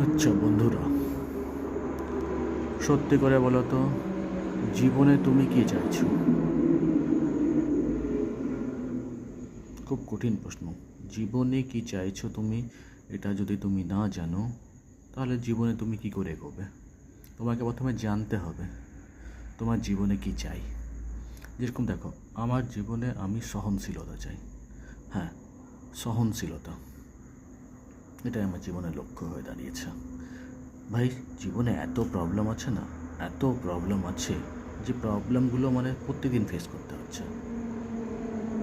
আচ্ছা বন্ধুরা, সত্যি করে বলো তো, জীবনে তুমি কি চাইছো? খুব কঠিন প্রশ্ন। জীবনে কি চাইছো তুমি? এটা যদি তুমি না জানো, তাহলে জীবনে তুমি কি করে এগোবে? তোমাকে প্রথমে জানতে হবে তোমার জীবনে কি চাই। যেরকম দেখো, আমার জীবনে আমি সহনশীলতা চাই। হ্যাঁ, সহনশীলতা, এটাই আমার জীবনের লক্ষ্য হয়ে দাঁড়িয়েছে। ভাই, জীবনে এত প্রবলেম আছে না, এত প্রবলেম আছে, যে প্রবলেমগুলো মানে প্রত্যেকদিন ফেস করতে হচ্ছে।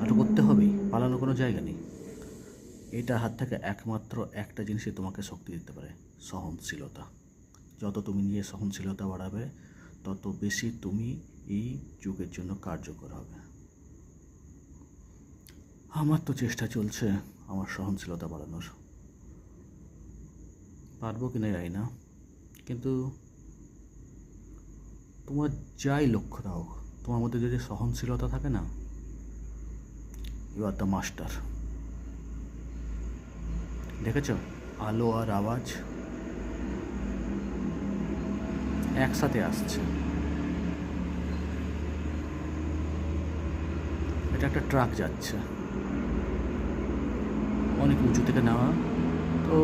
আর করতে হবেই, পালানোর কোনো জায়গা নেই। এটা হাত থেকে একমাত্র একটা জিনিসই তোমাকে শক্তি দিতে পারে, সহনশীলতা। যত তুমি নিজের সহনশীলতা বাড়াবে, তত বেশি তুমি এই যুগের জন্য কার্যকর হবে। আমার তো চেষ্টা চলছে আমার সহনশীলতা বাড়ানোর। পারবো কিনা জানি না, কিন্তু তোমার যাই লক্ষ্য দাও, তোমার মধ্যে যদি সহনশীলতা থাকে না, ইউ আর দ্য মাস্টার। দেখেছ, আলো আর আওয়াজ একসাথে আসছে। এটা একটা ট্রাক যাচ্ছে অনেক উঁচু থেকে নেওয়া, তো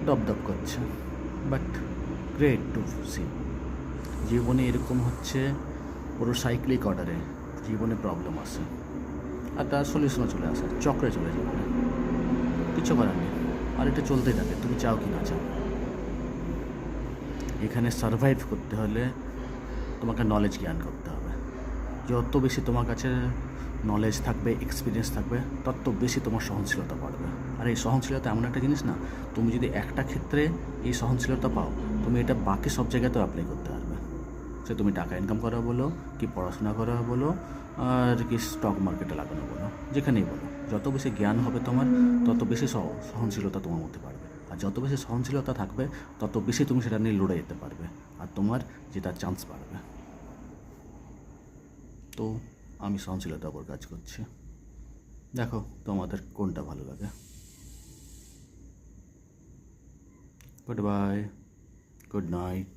দপদপ করছে, বাট গ্রেট টু সি। জীবনে এরকম হচ্ছে, পুরো সাইক্লিক অর্ডারে জীবনে প্রবলেম আসে, আর তার সলিউশনও চলে আসে, চক্রে চলে যাবে, কিছু করার নেই। আর এটা চলতেই থাকে, তুমি চাও কি না চাও। এখানে সারভাইভ করতে হলে তোমাকে নলেজ জ্ঞান করতে হবে। যত বেশি তোমার কাছে নলেজ থাকবে, এক্সপিরিয়েন্স থাকবে, তত বেশি তোমার সহনশীলতা বাড়বে। আর এই সহনশীলতা এমন একটা জিনিস না, তুমি যদি একটা ক্ষেত্রে এই সহনশীলতা পাও, তুমি এটা বাকি সব জায়গাতেও অ্যাপ্লাই করতে পারবে। সে তুমি টাকা ইনকাম করা বলো, কি পড়াশোনা করা বলো, আর কি স্টক মার্কেটে লাগানো বলো, যেখানেই বলো, যত বেশি জ্ঞান হবে তোমার, তত বেশি সহনশীলতা তোমার মধ্যে বাড়বে। আর যত বেশি সহনশীলতা থাকবে, তত বেশি তুমি সেটা নিয়ে লড়ে যেতে পারবে, আর তোমার জেতার চান্স বাড়বে। তো আমি সহনশীলতার উপর কাজ করছি। দেখো তোমাদের কোনটা ভালো লাগে। Good bye, good night.